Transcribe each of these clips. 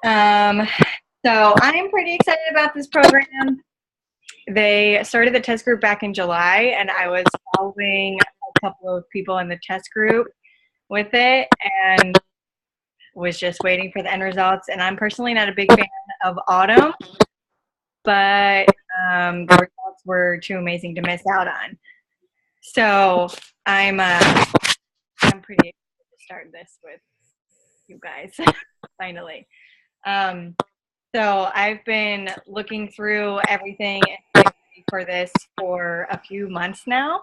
Um, so I'm pretty excited about this program. They started the test group back in July, and I was following a couple of people in the test group with it and was just waiting for the end results. And I'm personally not a big fan of autumn, but the results were too amazing to miss out on. So I'm pretty excited to start this with you guys finally. Um, so I've been looking through everything for this for a few months now.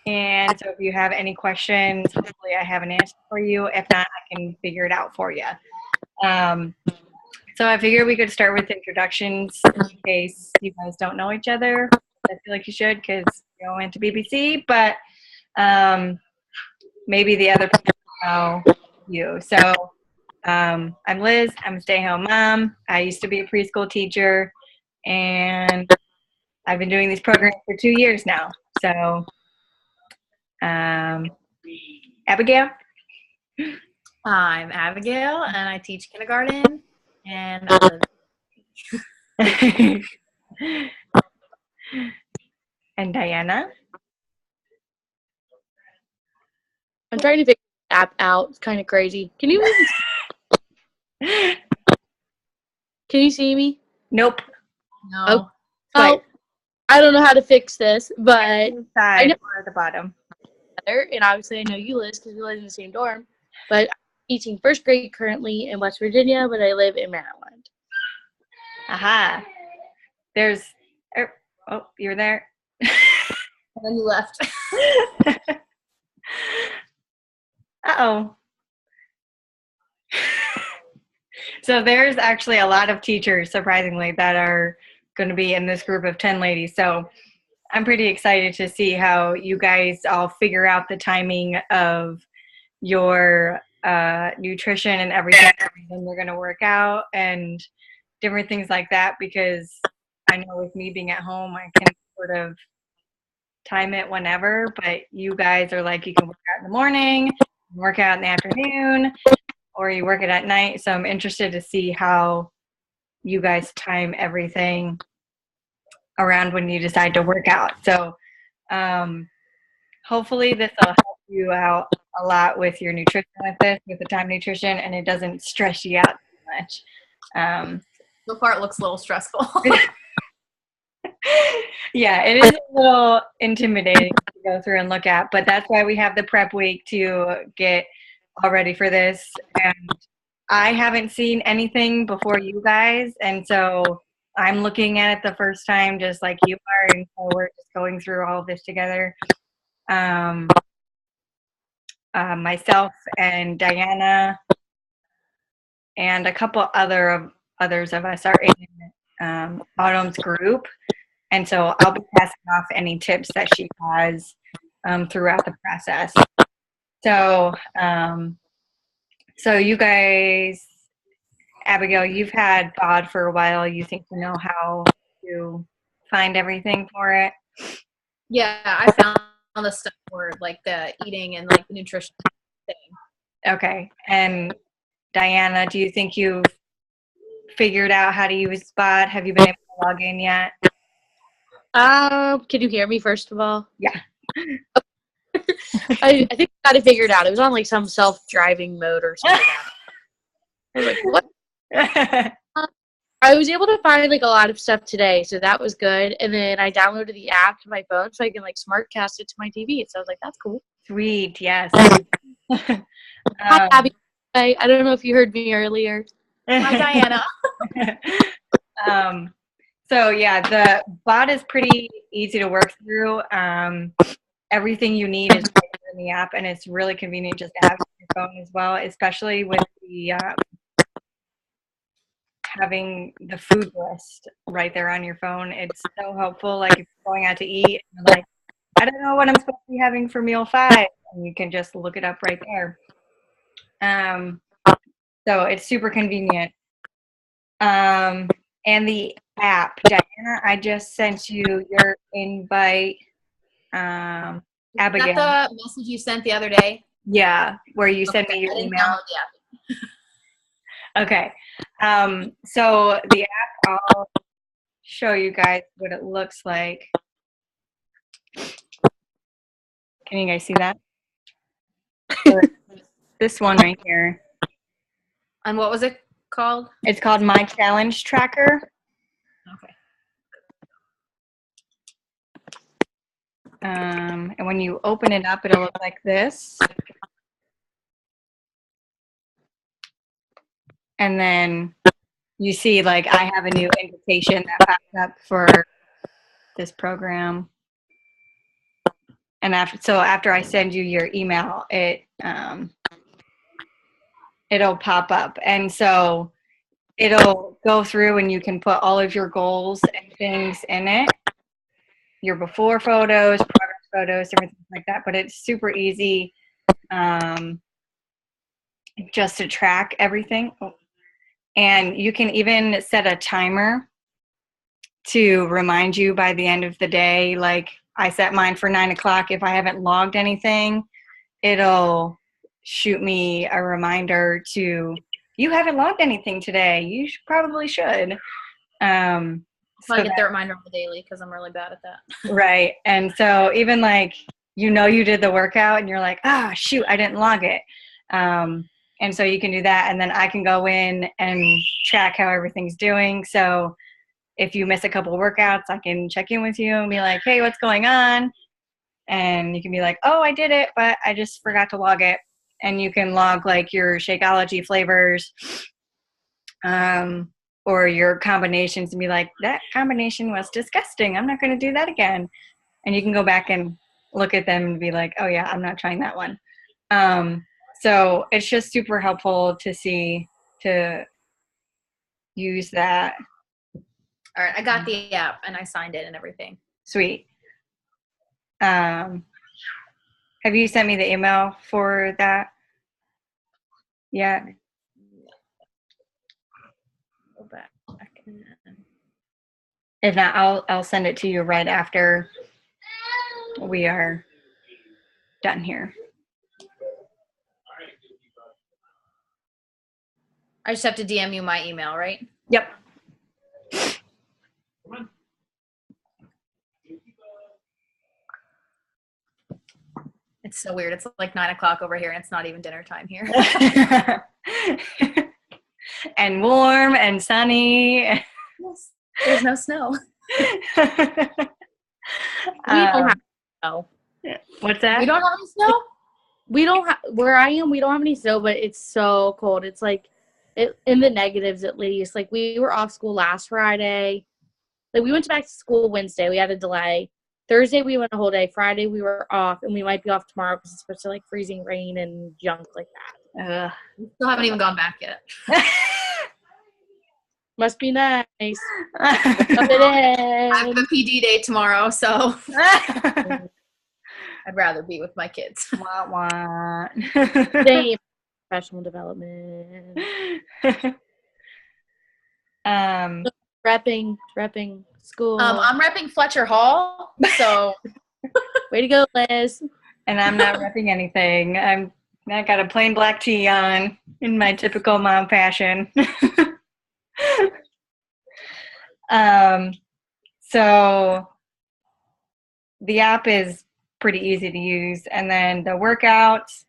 And so if you have any questions, hopefully I have an answer for you. If not, I can figure it out for you. Um, so I figured we could start with introductions in case you guys don't know each other. I feel like you should because you all went to BBC, but maybe the other people know you. So I'm Liz. I'm a stay-at-home mom. I used to be a preschool teacher, and I've been doing these programs for 2 years now. So, Abigail? I'm Abigail, and I teach kindergarten, and I live. And Diana? I'm trying to figure the app out. It's kind of crazy. Can you see me? Nope. No. Oh, I don't know how to fix this, but I know or at the bottom. And obviously I know you, Liz, because we live in the same dorm. But I'm teaching first grade currently in West Virginia, but I live in Maryland. Aha. There's. Oh, you're there. And then you left. Uh-oh. So there's actually a lot of teachers, surprisingly, that are going to be in this group of 10 ladies. So I'm pretty excited to see how you guys all figure out the timing of your nutrition and everything when we're going to work out and different things like that, because I know with me being at home, I can sort of time it whenever, but you guys are like, you can work out in the morning, work out in the afternoon, or you work it at night. So I'm interested to see how you guys time everything around when you decide to work out. So hopefully this will help you out a lot with your nutrition with the time nutrition, and it doesn't stress you out too much. So far, it looks a little stressful. Yeah, it is a little intimidating to go through and look at, but that's why we have the prep week to get all ready for this. And I haven't seen anything before you guys, and so I'm looking at it the first time just like you are, and so we're just going through all of this together. Myself and Diana and a couple others of us are in Autumn's group, and so I'll be passing off any tips that she has throughout the process. So, so you guys, Abigail, you've had BOD for a while. You think you know how to find everything for it? Yeah, I found the stuff for like the eating and like the nutrition thing. Okay. And Diana, do you think you've figured out how to use BOD? Have you been able to log in yet? Can you hear me first of all? Yeah. I think I got it figured out. It was on like some self-driving mode or something. I was like, what? I was able to find like a lot of stuff today, so that was good. And then I downloaded the app to my phone so I can like SmartCast it to my TV. So I was like, that's cool. Sweet, yes. Hi, Abby. I don't know if you heard me earlier. Hi, Diana. So yeah, the BOD is pretty easy to work through. Everything you need is right there in the app, and it's really convenient just to have it on your phone as well, especially with the having the food list right there on your phone. It's so helpful. Like if you're going out to eat, and you're like, I don't know what I'm supposed to be having for meal 5, and you can just look it up right there. So it's super convenient. And the app, Diana, I just sent you your invite. Abigail. Is that the message you sent the other day? Yeah, where you sent me your email. Yeah. Okay. So the app, I'll show you guys what it looks like. Can you guys see that? This one right here. And what was it called? It's called My Challenge Tracker. Okay. And when you open it up, it'll look like this. And then you see, like, I have a new invitation that pops up for this program. And after I send you your email, it'll pop up. And so it'll go through and you can put all of your goals and things in it. Your before photos, progress photos, different things like that. But it's super easy just to track everything. And you can even set a timer to remind you by the end of the day. Like I set mine for 9 o'clock. If I haven't logged anything, it'll shoot me a reminder to, you haven't logged anything today. You probably should. So I get the reminder on the daily because I'm really bad at that. Right. And so even like, you did the workout and you're like, shoot, I didn't log it. And so you can do that. And then I can go in and track how everything's doing. So if you miss a couple of workouts, I can check in with you and be like, hey, what's going on? And you can be like, oh, I did it, but I just forgot to log it. And you can log like your Shakeology flavors or your combinations and be like, that combination was disgusting. I'm not going to do that again. And you can go back and look at them and be like, oh, yeah, I'm not trying that one. So it's just super helpful to use that. All right, I got the app and I signed it and everything. Sweet. Have you sent me the email for that? Yeah. Go back. If not, I'll send it to you right after we are done here. I just have to DM you my email, right? Yep. It's so weird. It's like 9 o'clock over here and it's not even dinner time here. And warm and sunny. Yes. There's no snow. We don't have snow. What's that? We don't have any snow? We don't have, where I am, we don't have any snow, but it's so cold. It's like in the negatives at least. Like we were off school last Friday. Like we went back to school Wednesday. We had a delay. Thursday we went a whole day. Friday we were off, and we might be off tomorrow because it's supposed to like freezing rain and junk like that. We still haven't even gone back yet. Must be nice. I have a PD day tomorrow, so I'd rather be with my kids. Wah, wah. Same. Professional development. Repping school. I'm repping Fletcher Hall, so way to go, Liz. And I'm not repping anything. I got a plain black tee on in my typical mom fashion. So the app is pretty easy to use. And then the workouts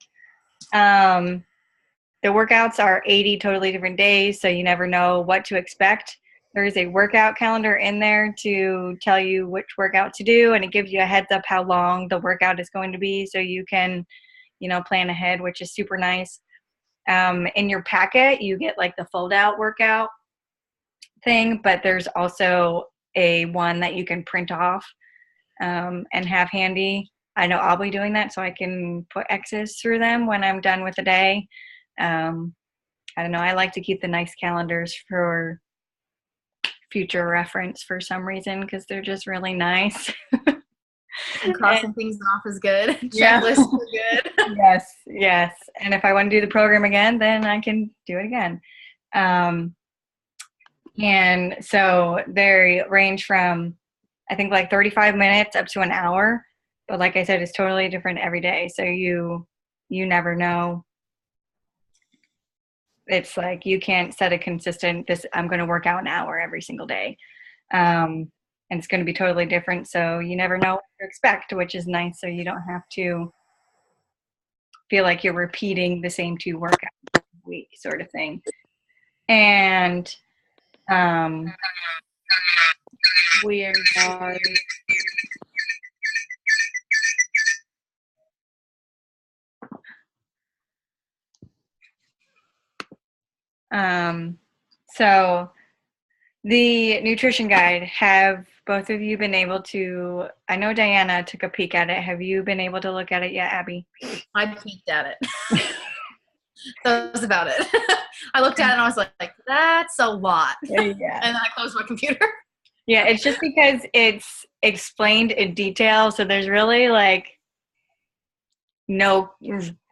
are 80 totally different days, so you never know what to expect. There is a workout calendar in there to tell you which workout to do, and it gives you a heads up how long the workout is going to be, so you can, plan ahead, which is super nice. In your packet, you get like the fold-out workout thing, but there's also a one that you can print off and have handy. I know I'll be doing that so I can put X's through them when I'm done with the day. I don't know. I like to keep the nice calendars for future reference for some reason because they're just really nice. And crossing things off is good. Yeah. Checklists are good. Yes. And if I want to do the program again, then I can do it again. And so they range from, I think, like 35 minutes up to an hour. But like I said, it's totally different every day. So you never know it's like you can't set a consistent, this, I'm going to work out an hour every single day. And it's going to be totally different. So you never know what to expect, which is nice. So you don't have to feel like you're repeating the same 2 workouts a week sort of thing. And Weird. Dog. So the nutrition guide, have both of you been able to, I know Diana took a peek at it. Have you been able to look at it yet, Abby? I peeked at it. That was about it. I looked at it and I was like, that's a lot. Yeah. And then I closed my computer. Yeah, it's just because it's explained in detail. So there's really like no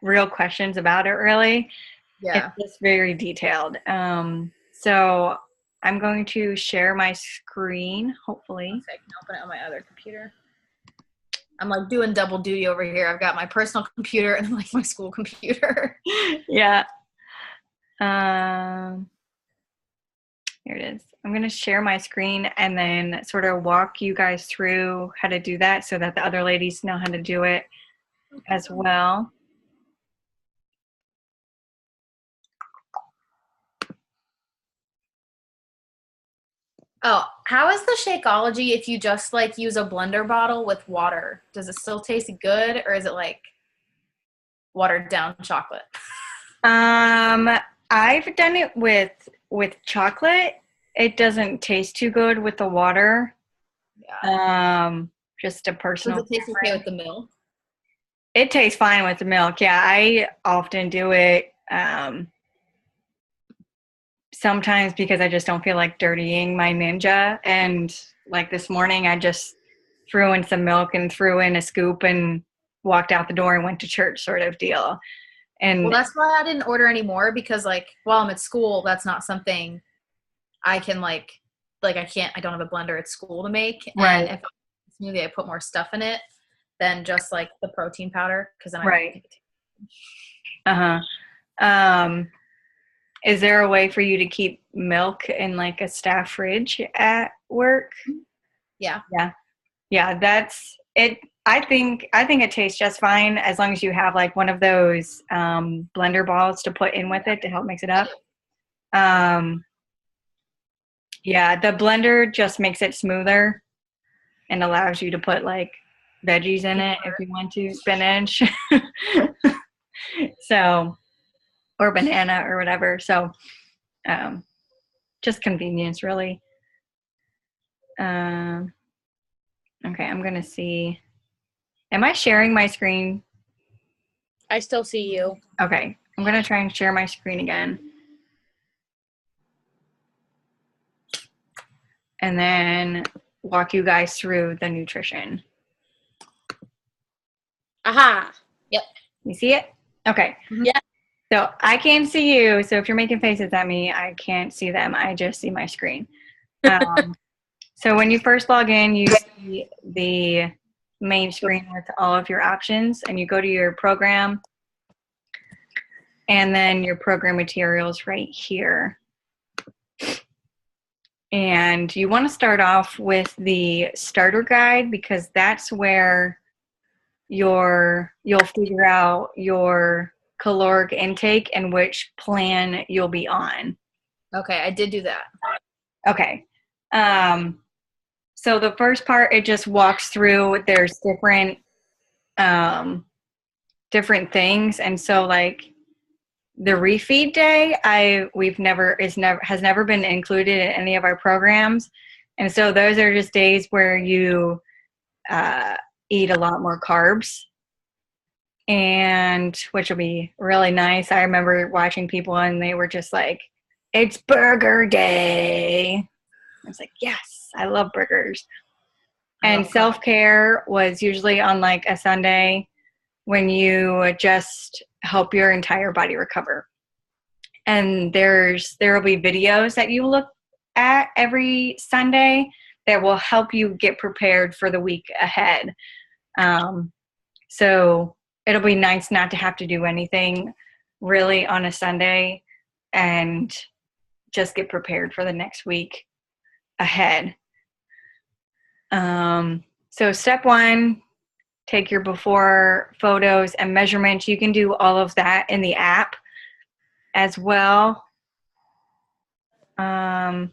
real questions about it, really. Yeah. It's just very detailed. So I'm going to share my screen, hopefully. I can open it on my other computer. I'm like doing double duty over here. I've got my personal computer and like my school computer. Yeah. Here it is. I'm going to share my screen and then sort of walk you guys through how to do that so that the other ladies know how to do it as well. Oh, how is the Shakeology if you just like use a blender bottle with water? Does it still taste good or is it like watered down chocolate? I've done it with chocolate. It doesn't taste too good with the water. Yeah. Just a personal. Does it taste okay with the milk? It tastes fine with the milk. Yeah, I often do it sometimes because I just don't feel like dirtying my Ninja. And like this morning, I just threw in some milk and threw in a scoop and walked out the door and went to church sort of deal. And well, that's why I didn't order any more because like while I'm at school, that's not something I can like I don't have a blender at school to make. Right. And if it's smoothie, I put more stuff in it than just like the protein powder because then right. Is there a way for you to keep milk in like a staff fridge at work? Yeah. That's it. I think it tastes just fine as long as you have like one of those blender balls to put in with it to help mix it up. Yeah, the blender just makes it smoother and allows you to put like veggies in it if you want to, spinach. So, or banana or whatever. So, just convenience really. Okay, I'm going to see. Am I sharing my screen? I still see you. Okay, I'm going to try and share my screen again. And then walk you guys through the nutrition. Aha. Yep. You see it? Okay. Yeah. So I can't see you. So if you're making faces at me, I can't see them. I just see my screen. So when you first log in, you see the main screen with all of your options, and you go to your program, and then your program materials right here. And you want to start off with the starter guide because that's where you'll figure out your caloric intake and which plan you'll be on. Okay, I did do that. Okay. So the first part, it just walks through, there's different things. And so like the refeed day, has never been included in any of our programs. And so those are just days where you eat a lot more carbs, and which will be really nice. I remember watching people and they were just like, it's burger day. I was like, yes, I love burgers. And self-care was usually on like a Sunday when you just help your entire body recover. And there will be videos that you look at every Sunday that will help you get prepared for the week ahead. So it'll be nice not to have to do anything really on a Sunday and just get prepared for the next week ahead. So step 1, take your before photos and measurements. You can do all of that in the app as well. And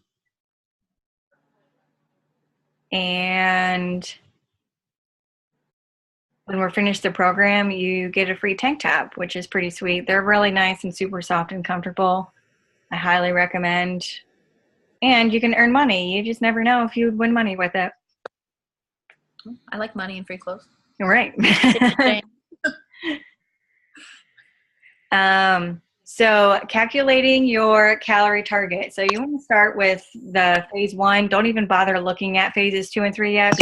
when we're finished the program, you get a free tank top, which is pretty sweet. They're really nice and super soft and comfortable. I highly recommend. And you can earn money. You just never know if you would win money with it. I like money and free clothes. Right. So calculating your calorie target. So you want to start with the phase 1. Don't even bother looking at phases 2 and 3 yet.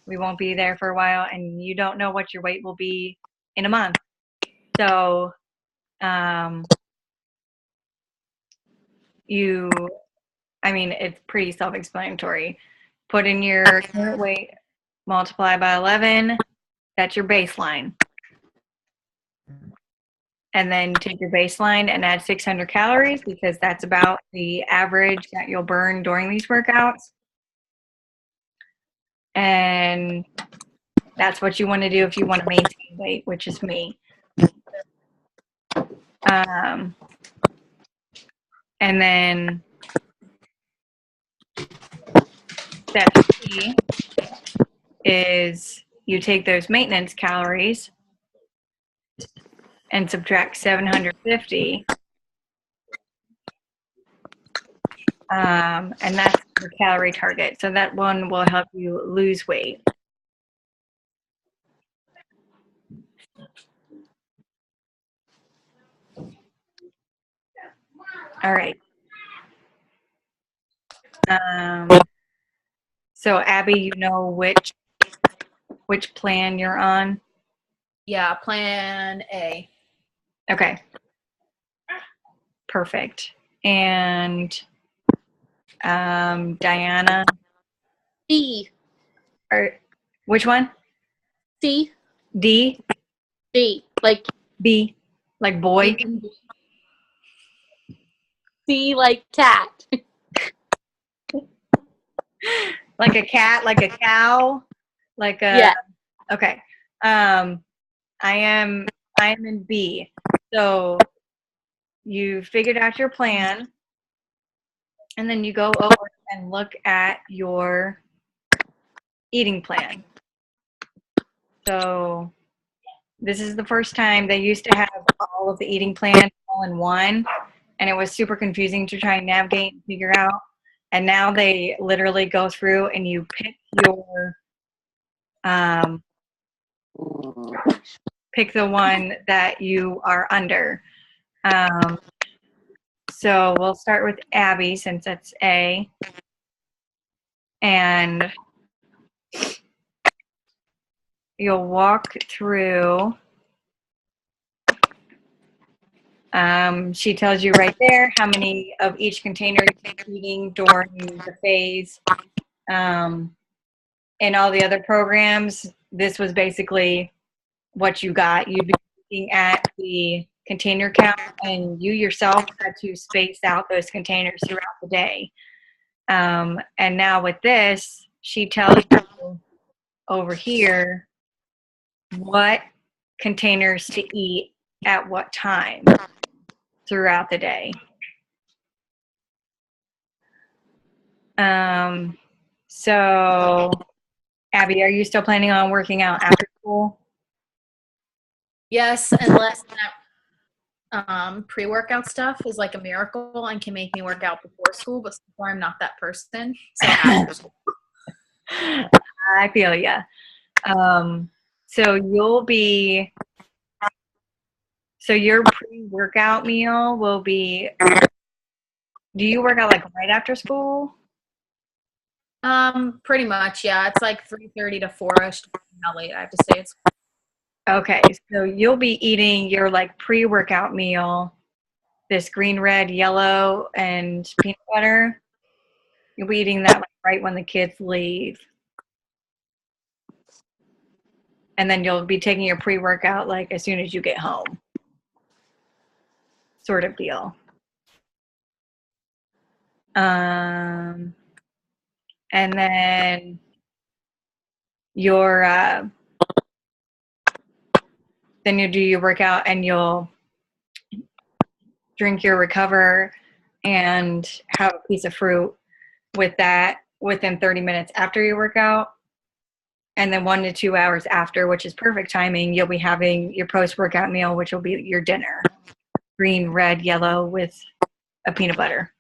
We won't be there for a while, and you don't know what your weight will be in a month. So it's pretty self-explanatory. Put in your current weight, multiply by 11. That's your baseline. And then take your baseline and add 600 calories because that's about the average that you'll burn during these workouts. And that's what you want to do if you want to maintain weight, which is me. And then step 3 is you take those maintenance calories and subtract 750. And that's the calorie target. So that one will help you lose weight. All right. So Abby, you know which plan you're on? Yeah, plan A. Okay. Perfect. And Diana? D. Which one? C. D? D. Like B? Like boy? C like cat. Like a cat, like a cow? Like a Yeah. Okay. I am in B. So you figured out your plan, and then you go over and look at your eating plan. So this is the first time. They used to have all of the eating plans all in one, and it was super confusing to try and navigate and figure out. And now they literally go through and you pick the one that you are under. So we'll start with Abby since that's A. And you'll walk through. She tells you right there how many of each container you're eating during the phase. In all the other programs, this was basically what you got. You'd be looking at the container count, and you yourself had to space out those containers throughout the day. And now with this, she tells you over here what containers to eat at what time throughout the day. So, Abby, are you still planning on working out after school? Yes, unless that pre-workout stuff is like a miracle and can make me work out before school, but so far I'm not that person. So after school. I feel ya. So your pre-workout meal will be, do you work out like right after school? Pretty much, yeah. It's like 3:30 to 4-ish, depending how late I have to stay at school. Okay, so you'll be eating your like pre-workout meal, this green, red, yellow, and peanut butter. You'll be eating that like right when the kids leave. And then you'll be taking your pre-workout like as soon as you get home. Sort of deal. And then your then you do your workout and you'll drink your Recover and have a piece of fruit with that within 30 minutes after your workout. And then 1 to 2 hours after, which is perfect timing, you'll be having your post-workout meal, which will be your dinner. Green, red, yellow with a peanut butter.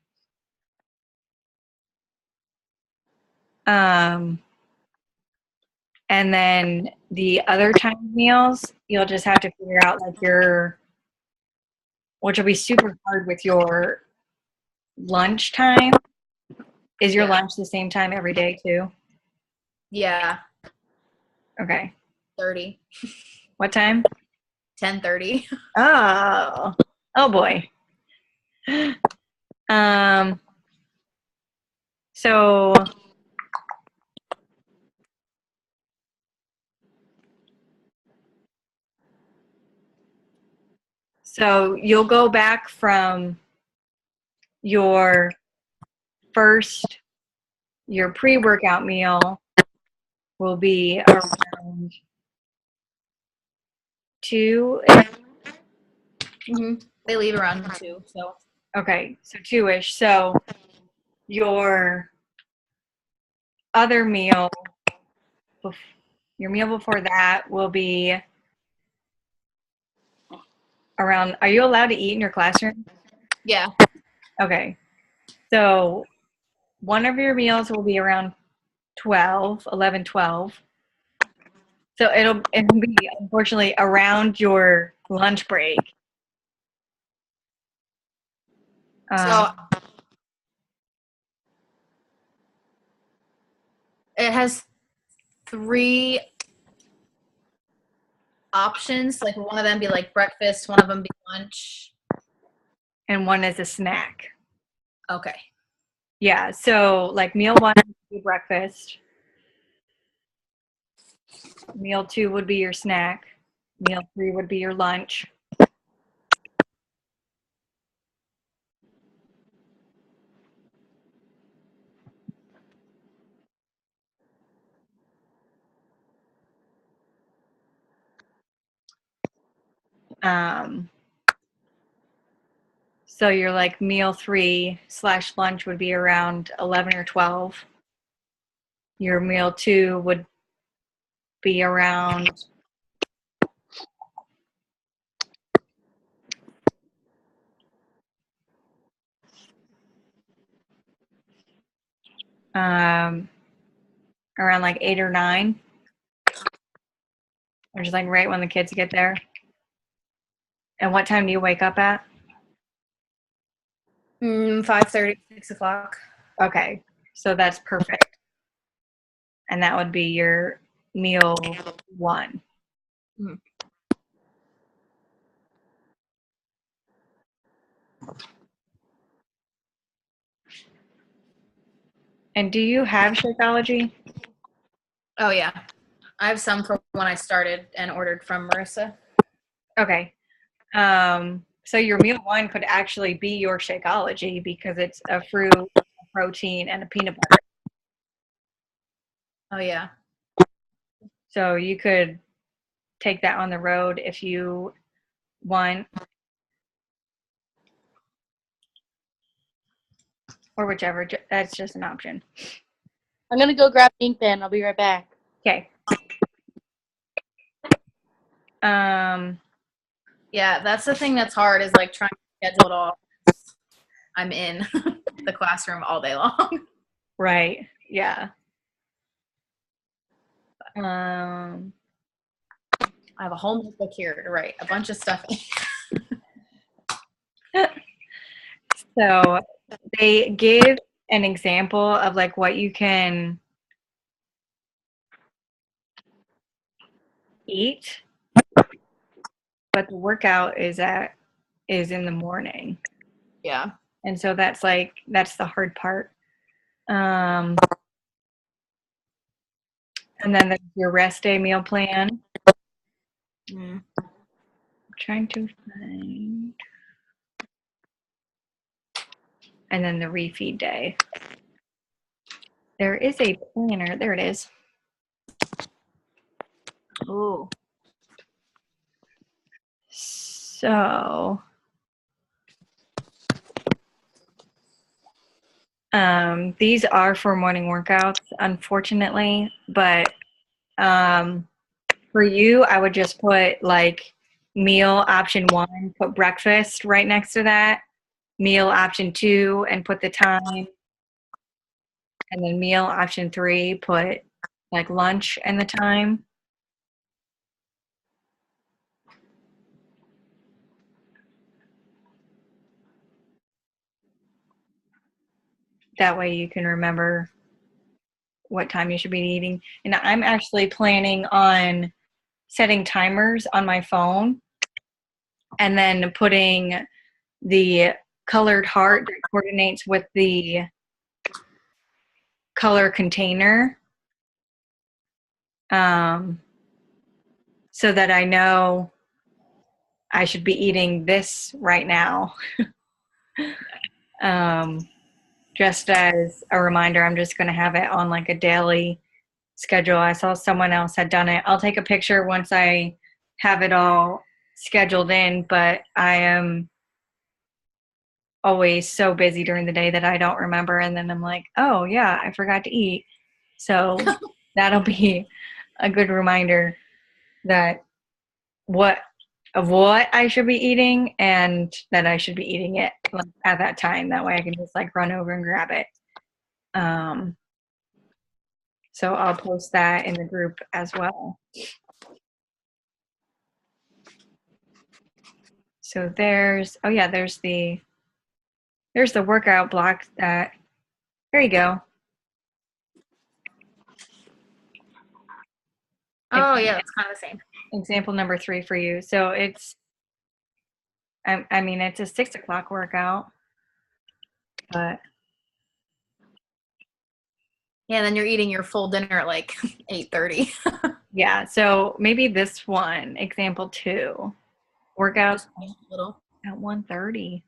And then the other timed meals, you'll just have to figure out like which will be super hard with your lunch time. Is your lunch the same time every day too? Yeah. Okay. 30. What time? 10:30. Oh boy. So you'll go back from your pre-workout meal will be around 2. Mm-hmm. They leave around 2. So Okay, so 2-ish. So your other meal, your meal before that will be around. Are you allowed to eat in your classroom? yeah. Okay. So one of your meals will be around 11, 12. So it'll be unfortunately around your lunch break. So it has 3 options. Like one of them be like breakfast, one of them be lunch. And one is a snack. Okay. Yeah. So like meal 1 would be breakfast. Meal 2 would be your snack. Meal 3 would be your lunch. So your like meal 3/lunch would be around 11 or 12. Your meal 2 would be around around like 8 or 9, which is like right when the kids get there. And what time do you wake up at? 5:30, 6 o'clock. Okay, so that's perfect. And that would be your meal 1. Mm. And do you have Shakeology? Oh yeah. I have some from when I started and ordered from Marissa. Okay. So your meal 1 could actually be your Shakeology because it's a fruit, a protein, and a peanut butter. Oh yeah. So you could take that on the road if you want, or whichever. That's just an option. I'm gonna go grab ink pen. I'll be right back. Okay. Yeah, that's the thing that's hard is like trying to schedule it all. I'm in the classroom all day long. Right. Yeah. I have a whole notebook here to write a bunch of stuff in. So they give an example of like what you can eat, but the workout is in the morning. Yeah. And so that's the hard part. And then there's your rest day meal plan. I'm trying to find. and then the refeed day. There is a planner. There it is. Ooh. So, these are for morning workouts, unfortunately, but for you, I would just put like meal option 1, put breakfast right next to that, meal option 2, and put the time, and then meal option 3, put like lunch and the time. That way you can remember what time you should be eating. And I'm actually planning on setting timers on my phone and then putting the colored heart that coordinates with the color container, so that I know I should be eating this right now. Just as a reminder, I'm just going to have it on like a daily schedule. I saw someone else had done it. I'll take a picture once I have it all scheduled in, but I am always so busy during the day that I don't remember. And then I'm like, oh yeah, I forgot to eat. So that'll be a good reminder that what I should be eating and that I should be eating it at that time. That way I can just like run over and grab it. So I'll post that in the group as well. So there's the workout block that, there you go. Oh yeah, it's kind of the same. Example number 3 for you. So it's, I mean, it's a 6 o'clock workout, but Yeah, and then you're eating your full dinner at like 8:30. yeah. So maybe this one, example 2, workout Little. at 1:30.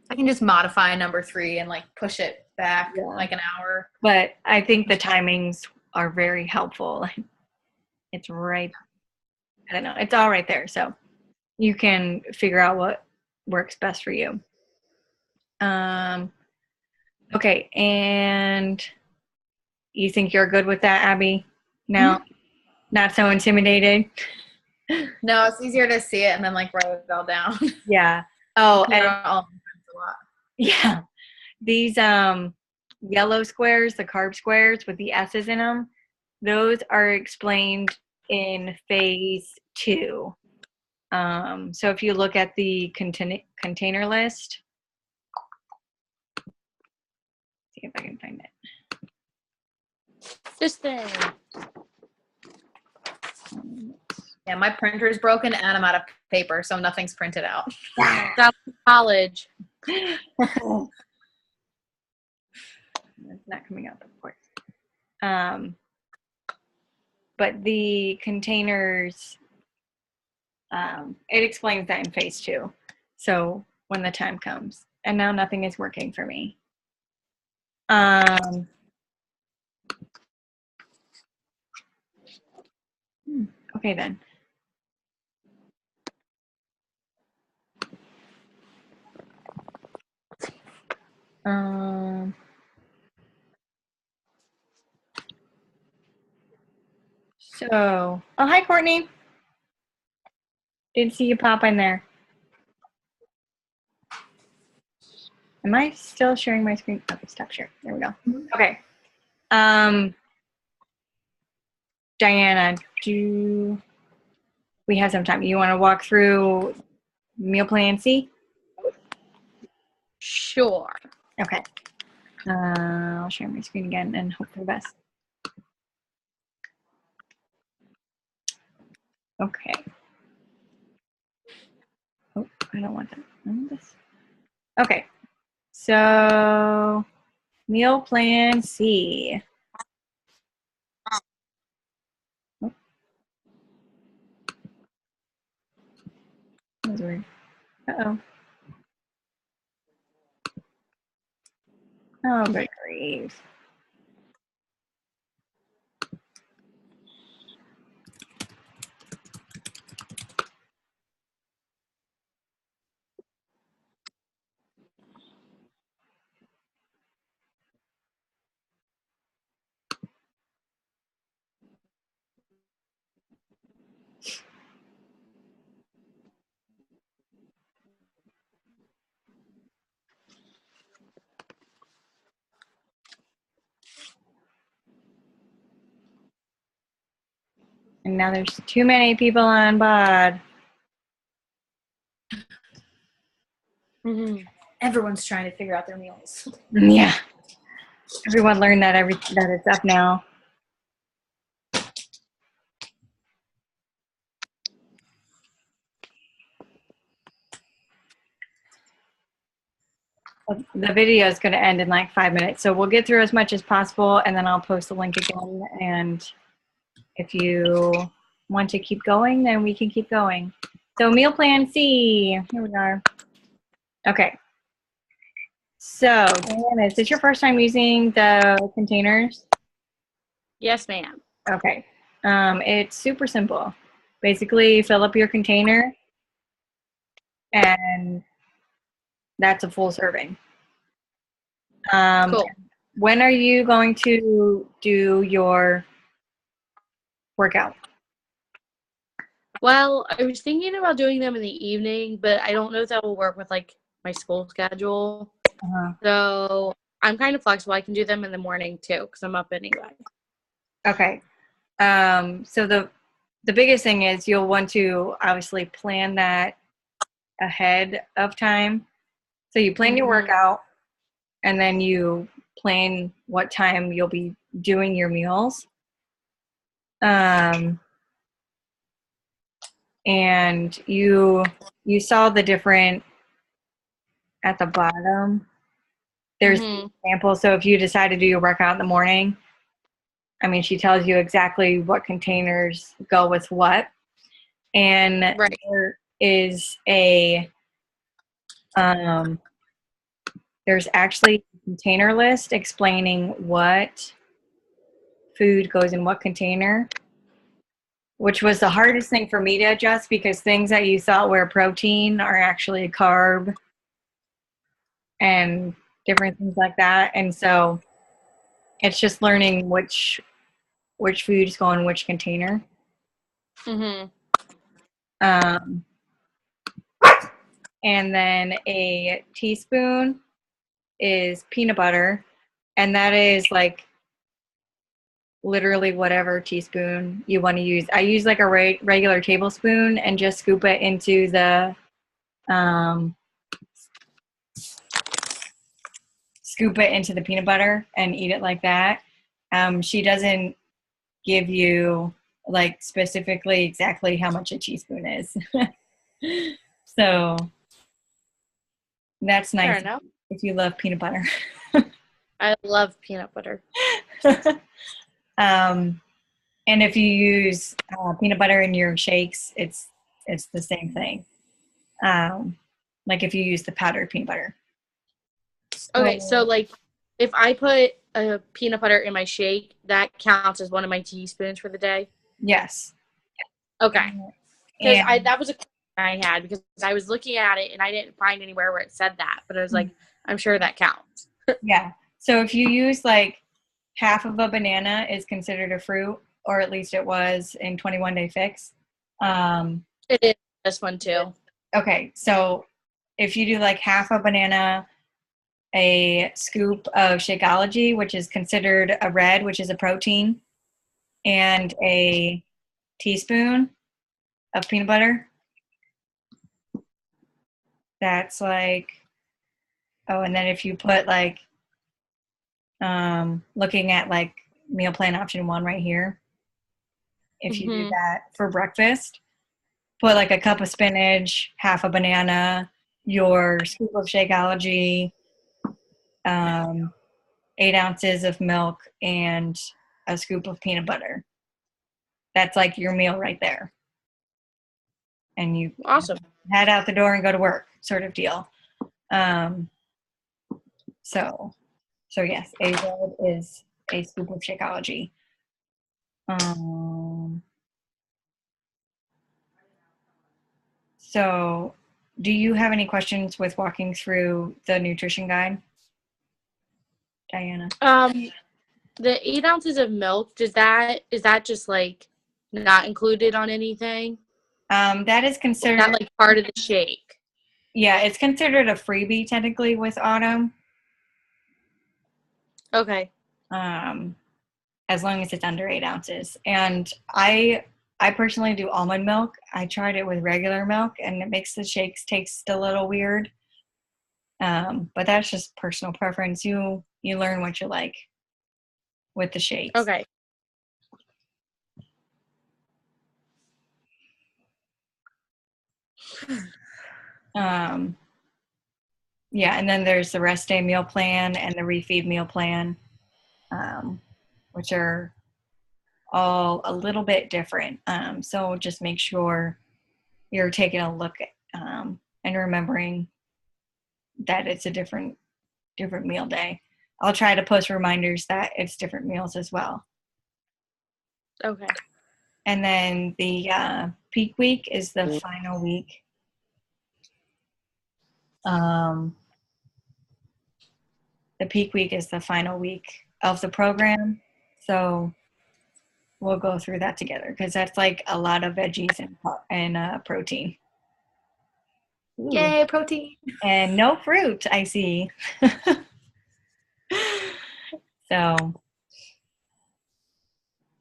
I can just modify number 3 and like push it back like an hour. But I think the timings are very helpful. It's right, I don't know, it's all right there. So you can figure out what works best for you. Okay, and you think you're good with that, Abby? Now, not so intimidated? No, it's easier to see it and then like write it all down. Yeah. Oh, Yeah, and a lot. yeah, these yellow squares, the carb squares with the S's in them, those are explained in phase 2. So if you look at the container list, see if I can find it. This thing. Yeah, my printer is broken and I'm out of paper, so nothing's printed out. Got college. It's not coming up, of course. But the containers, it explains that in phase 2. So when the time comes, and now nothing is working for me. Okay then. So, oh, hi, Courtney. Didn't see you pop in there. Am I still sharing my screen? Okay, stop sharing. There we go. Okay. Diana, do we have some time? You want to walk through meal plan C? Sure. Okay. I'll share my screen again and hope for the best. Okay. Oh, I don't want that. I want this. Okay. So, meal plan C. Oh. That was weird. Uh-oh. Oh, good grief. And now there's too many people on bod. Mm-hmm. Everyone's trying to figure out their meals. Yeah. Everyone learned that that it's up now. The video is going to end in like 5 minutes, so we'll get through as much as possible, and then I'll post the link again. And if you want to keep going, then we can keep going. So meal plan C. Here we are. Okay. So, Diana, is this your first time using the containers? Yes, ma'am. Okay. It's super simple. Basically, fill up your container, and that's a full serving. Cool. When are you going to do your workout? Well, I was thinking about doing them in the evening, but I don't know if that will work with like my school schedule. Uh-huh. So I'm kind of flexible. I can do them in the morning too, because I'm up anyway. Okay. So the biggest thing is you'll want to obviously plan that ahead of time. So you plan your workout, and then you plan what time you'll be doing your meals. And you saw the different at the bottom. There's the example. So if you decide to do your workout in the morning, I mean, she tells you exactly what containers go with what. And Right. there is there's actually a container list explaining what food goes in what container, which was the hardest thing for me to adjust, because things that you thought were protein are actually a carb and different things like that. And so it's just learning which foods go in which container. Mm-hmm. And then a teaspoon is peanut butter, and that is like literally whatever teaspoon you want to use. I use like a regular tablespoon and just scoop it into the peanut butter and eat it like that. She doesn't give you like specifically exactly how much a teaspoon is. So that's nice. Fair enough. If you love peanut butter. I love peanut butter. And if you use peanut butter in your shakes, it's the same thing. Like if you use the powdered peanut butter. Okay, so like if I put a peanut butter in my shake, that counts as one of my teaspoons for the day? Yes. Okay. Because that was a question I had, because I was looking at it and I didn't find anywhere where it said that, but I was like, I'm sure that counts. Yeah. So if you use like half of a banana is considered a fruit, or at least it was in 21 Day Fix. It is this one too. Okay. So if you do like half a banana, a scoop of Shakeology, which is considered a red, which is a protein, and a teaspoon of peanut butter, that's like, oh, and then if you put like, looking at like meal plan option 1 right here, if you do that for breakfast, put like a cup of spinach, half a banana, your scoop of Shakeology, 8 ounces of milk, and a scoop of peanut butter. That's like your meal right there. And you Awesome. head out the door and go to work. sort of deal. So yes, a red is a scoop of Shakeology. So do you have any questions with walking through the nutrition guide, Diana? The 8 ounces of milk, is that just like not included on anything? That is Is considered, that like part of the shake? yeah, it's considered a freebie technically with Autumn, Okay. as long as it's under 8 ounces. And I personally do almond milk. I tried it with regular milk, and it makes the shakes taste a little weird. But that's just personal preference. You learn what you like with the shakes. Okay. Yeah, and then there's the rest day meal plan and the refeed meal plan, which are all a little bit different. So just make sure you're taking a look at, and remembering that it's a different meal day. I'll try to post reminders that it's different meals as well. Okay. And then the peak week is the final week. The peak week is the final week of the program. So we'll go through that together because that's like a lot of veggies and protein. Ooh. Yay, protein. And no fruit, I see. So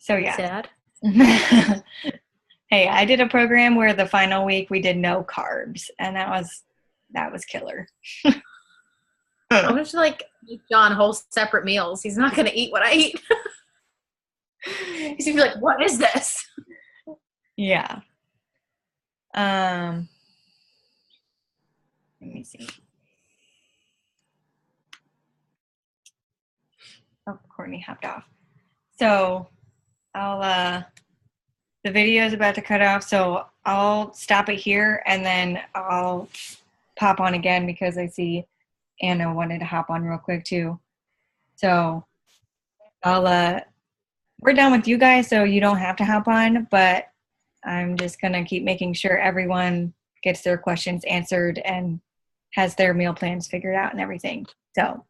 yeah. Sad. Hey, I did a program where the final week we did no carbs, and that was killer. I'm going to like make John whole separate meals. He's not going to eat what I eat. He's going to be like, what is this? Yeah. Let me see. Oh, Courtney hopped off. So the video is about to cut off, so I'll stop it here and then I'll pop on again because I see Anna wanted to hop on real quick too. So we're done with you guys, so you don't have to hop on, but I'm just gonna keep making sure everyone gets their questions answered and has their meal plans figured out and everything. So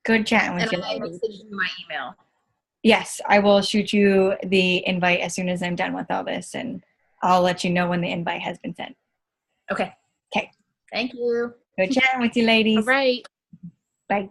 good chatting with you. I'll message you my email. Yes, I will shoot you the invite as soon as I'm done with all this, and I'll let you know when the invite has been sent. Okay. Okay. Thank you. Good chatting with you, ladies. All right. Bye.